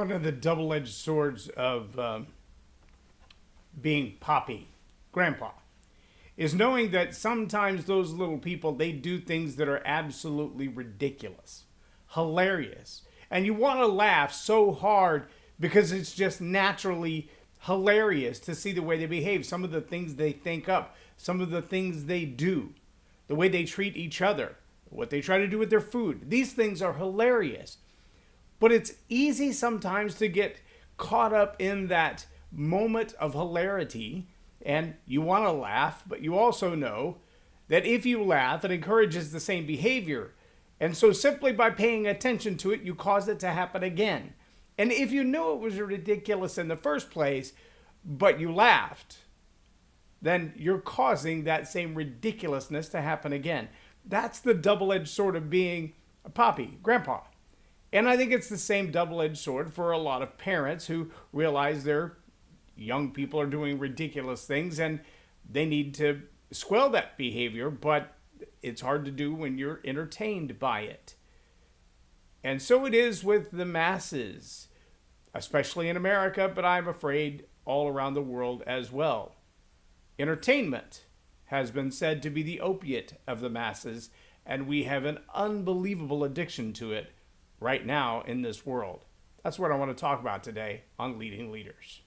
one of the double-edged swords of being Poppy, Grandpa, is knowing that sometimes those little people, they do things that are absolutely ridiculous, hilarious. And you want to laugh so hard because it's just naturally hilarious to see the way they behave, some of the things they think up, some of the things they do, the way they treat each other, what they try to do with their food. These things are hilarious. But it's easy sometimes to get caught up in that moment of hilarity, and you want to laugh, but you also know that if you laugh, it encourages the same behavior. And so simply by paying attention to it, you cause it to happen again. And if you knew it was ridiculous in the first place, but you laughed, then you're causing that same ridiculousness to happen again. That's the double-edged sword of being a Poppy, Grandpa. And I think it's the same double-edged sword for a lot of parents who realize their young people are doing ridiculous things and they need to squelch that behavior, but it's hard to do when you're entertained by it. And so it is with the masses, especially in America, but I'm afraid all around the world as well. Entertainment has been said to be the opiate of the masses, and we have an unbelievable addiction to it right now in this world. That's what I want to talk about today on Leading Leaders.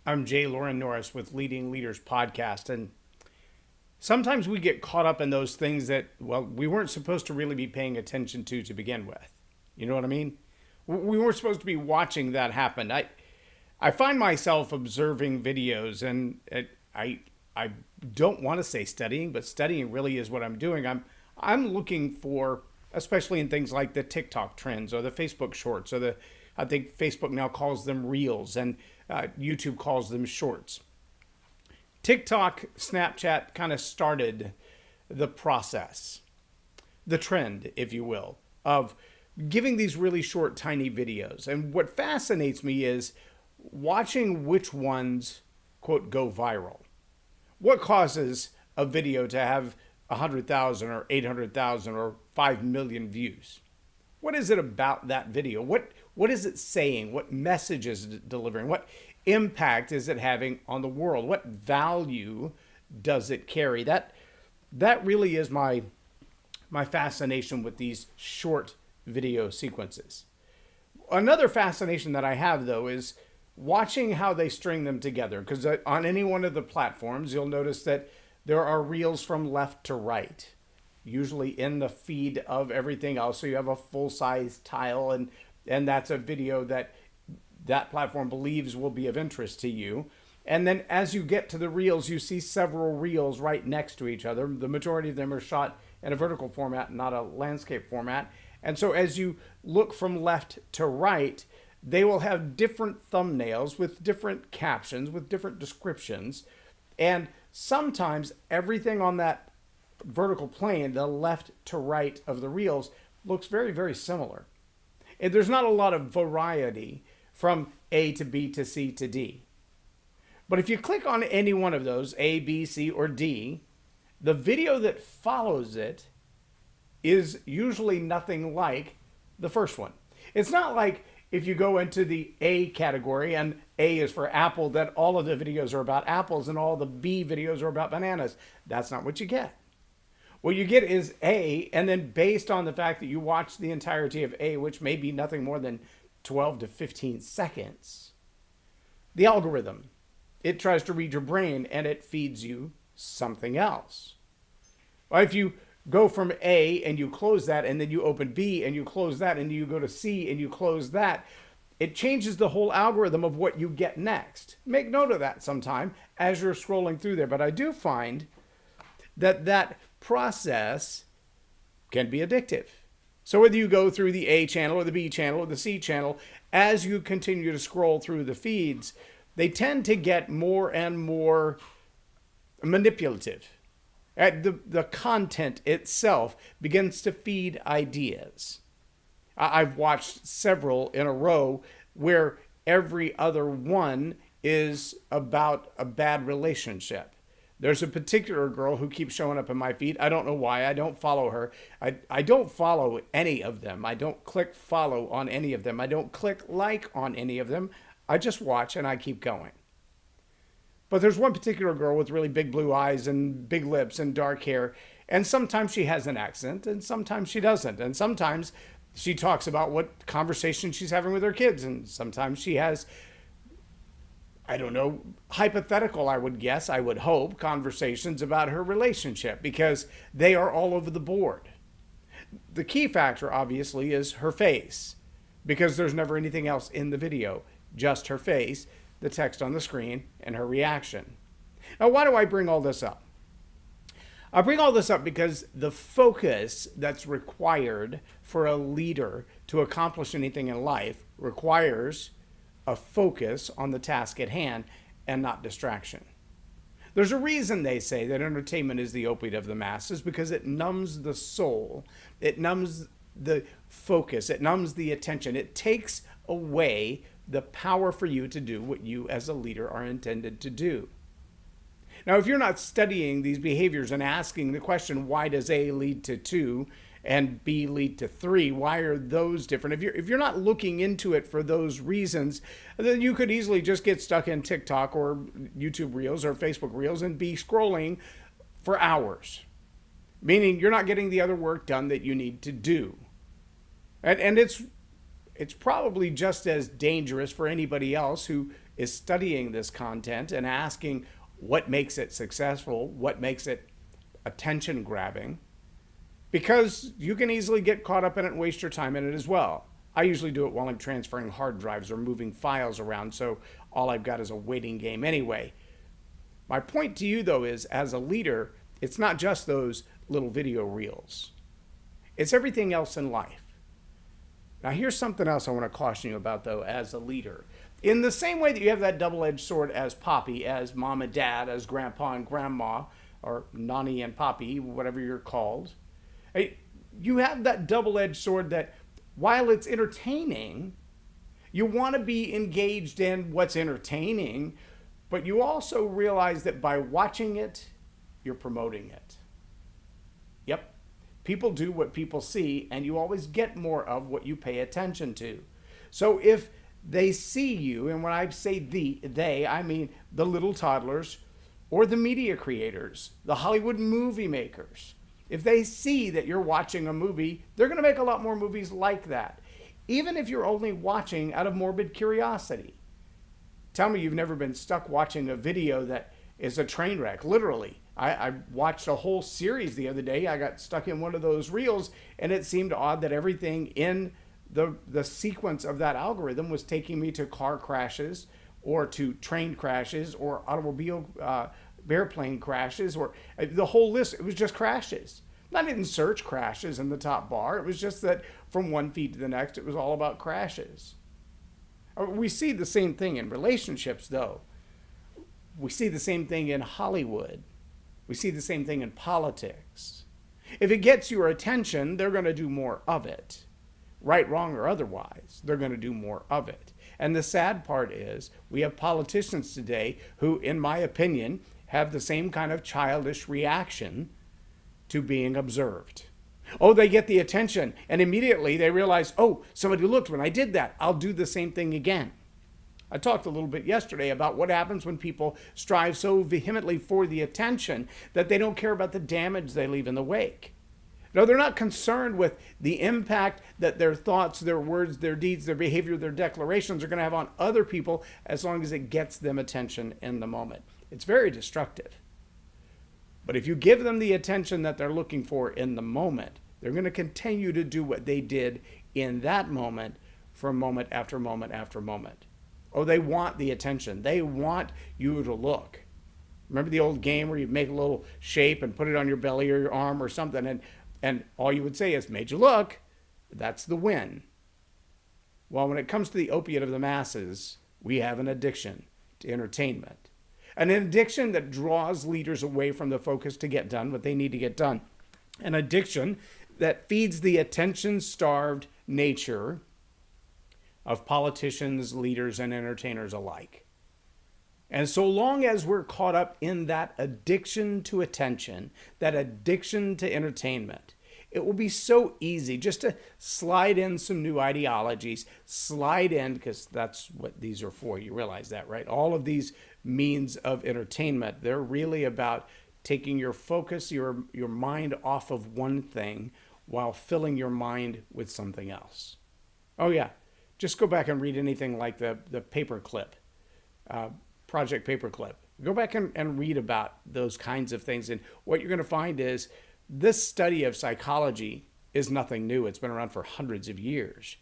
I'm Loren Norris with Leading Leaders podcast, and sometimes we get caught up in those things that, well, we weren't supposed to really be paying attention to begin with. You know what I mean? We weren't supposed to be watching that happen. I find myself observing videos, and I don't want to say studying, but studying really is what I'm doing. I'm looking for, especially in things like the TikTok trends or the Facebook shorts or I think Facebook now calls them reels, and YouTube calls them shorts. TikTok, Snapchat kind of started the process, the trend, if you will, of giving these really short, tiny videos. And what fascinates me is watching which ones, quote, go viral. What causes a video to have 100,000 or 800,000 or 5 million views? What is it about that video? What is it saying? What message is it delivering? What impact is it having on the world? What value does it carry? That really is my fascination with these short video sequences. Another fascination that I have, though, is watching how they string them together. Because on any one of the platforms, you'll notice that there are reels from left to right, usually in the feed of everything else. So you have a full-size tile, and that's a video that platform believes will be of interest to you. And then as you get to the reels, you see several reels right next to each other. The majority of them are shot in a vertical format, not a landscape format. And so as you look from left to right, they will have different thumbnails with different captions, with different descriptions. And sometimes everything on that vertical plane, the left to right of the reels, looks very, very similar. And there's not a lot of variety from A to B to C to D. But if you click on any one of those, A, B, C, or D, the video that follows it is usually nothing like the first one. It's not like if you go into the A category and A is for apple, that all of the videos are about apples and all the B videos are about bananas. That's not what you get. What you get is A, and then based on the fact that you watch the entirety of A, which may be nothing more than 12 to 15 seconds, the algorithm, it tries to read your brain and it feeds you something else. Well, if you go from A and you close that, and then you open B and you close that, and you go to C and you close that, it changes the whole algorithm of what you get next. Make note of that sometime as you're scrolling through there. But I do find that process can be addictive. So whether you go through the A channel or the B channel or the C channel, as you continue to scroll through the feeds, they tend to get more and more manipulative. The content itself begins to feed ideas. I've watched several in a row where every other one is about a bad relationship. There's a particular girl who keeps showing up in my feed. I don't know why. I don't follow her. I don't follow any of them. I don't click follow on any of them. I don't click like on any of them. I just watch and I keep going. But there's one particular girl with really big blue eyes and big lips and dark hair. And sometimes she has an accent and sometimes she doesn't. And sometimes she talks about what conversation she's having with her kids. And sometimes she has, I don't know, hypothetical, I would guess, I would hope, conversations about her relationship, because they are all over the board. The key factor, obviously, is her face, because there's never anything else in the video, just her face, the text on the screen, and her reaction. Now, why do I bring all this up? I bring all this up because the focus that's required for a leader to accomplish anything in life requires a focus on the task at hand and not distraction. There's a reason they say that entertainment is the opiate of the masses, because it numbs the soul, it numbs the focus, it numbs the attention, it takes away the power for you to do what you as a leader are intended to do. Now, if you're not studying these behaviors and asking the question, why does A lead to 2 and B lead to 3? Why are those different? If you're not looking into it for those reasons, then you could easily just get stuck in TikTok or YouTube Reels or Facebook Reels and be scrolling for hours, meaning you're not getting the other work done that you need to do. And it's probably just as dangerous for anybody else who is studying this content and asking what makes it successful, what makes it attention grabbing, because you can easily get caught up in it and waste your time in it as well. I usually do it while I'm transferring hard drives or moving files around, so all I've got is a waiting game anyway. My point to you, though, is as a leader, it's not just those little video reels. It's everything else in life. Now, here's something else I want to caution you about, though, as a leader. In the same way that you have that double-edged sword as Poppy, as Mom and Dad, as Grandpa and Grandma, or Nani and Poppy, whatever you're called, you have that double-edged sword that, while it's entertaining, you want to be engaged in what's entertaining, but you also realize that by watching it, you're promoting it. Yep. People do what people see, and you always get more of what you pay attention to. So if they see you, and when I say they, I mean the little toddlers or the media creators, the Hollywood movie makers. If they see that you're watching a movie, they're going to make a lot more movies like that, even if you're only watching out of morbid curiosity. Tell me you've never been stuck watching a video that is a train wreck, literally. I watched a whole series the other day. I got stuck in one of those reels, and it seemed odd that everything in the sequence of that algorithm was taking me to car crashes or to train crashes or automobile airplane crashes, or the whole list. It was just crashes. I didn't search crashes in the top bar. It was just that from one feed to the next, it was all about crashes. We see the same thing in relationships, though. We see the same thing in Hollywood. We see the same thing in politics. If it gets your attention, they're going to do more of it. Right, wrong, or otherwise, they're going to do more of it. And the sad part is we have politicians today who, in my opinion, have the same kind of childish reaction to being observed. Oh, they get the attention, and immediately they realize, oh, somebody looked when I did that. I'll do the same thing again. I talked a little bit yesterday about what happens when people strive so vehemently for the attention that they don't care about the damage they leave in the wake. No, they're not concerned with the impact that their thoughts, their words, their deeds, their behavior, their declarations are going to have on other people, as long as it gets them attention in the moment. It's very destructive. But if you give them the attention that they're looking for in the moment, they're going to continue to do what they did in that moment for moment after moment after moment. Oh, they want the attention. They want you to look. Remember the old game where you make a little shape and put it on your belly or your arm or something, and all you would say is, made you look. That's the win. Well, when it comes to the opiate of the masses, we have an addiction. to entertainment. An addiction that draws leaders away from the focus to get done what they need to get done. An addiction that feeds the attention-starved nature of politicians, leaders, and entertainers alike. And so long as we're caught up in that addiction to attention, that addiction to entertainment, it will be so easy just to slide in some new ideologies, slide in, because that's what these are for. You realize that, right? All of these means of entertainment, they're really about taking your focus, your mind off of one thing while filling your mind with something else. Oh yeah, just go back and read anything like the paperclip, Project Paperclip. Go back and read about those kinds of things. And what you're going to find is this study of psychology is nothing new. It's been around for hundreds of years.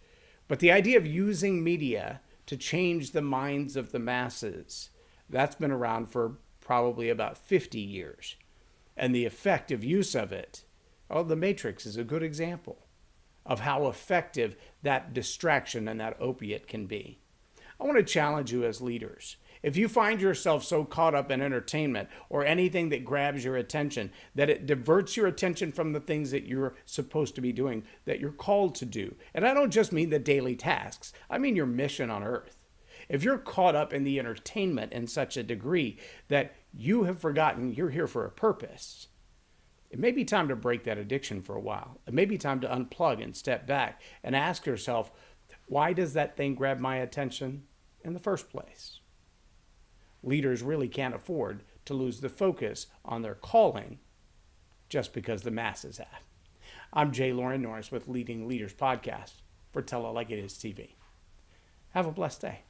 But the idea of using media to change the minds of the masses, that's been around for probably about 50 years. And the effective use of it, The Matrix is a good example of how effective that distraction and that opiate can be. I want to challenge you as leaders. If you find yourself so caught up in entertainment or anything that grabs your attention, that it diverts your attention from the things that you're supposed to be doing, that you're called to do. And I don't just mean the daily tasks. I mean your mission on earth. If you're caught up in the entertainment in such a degree that you have forgotten you're here for a purpose, it may be time to break that addiction for a while. It may be time to unplug and step back and ask yourself, why does that thing grab my attention in the first place? Leaders really can't afford to lose the focus on their calling just because the masses have. I'm Loren Norris with Leading Leaders Podcast for Tell It Like It Is TV. Have a blessed day.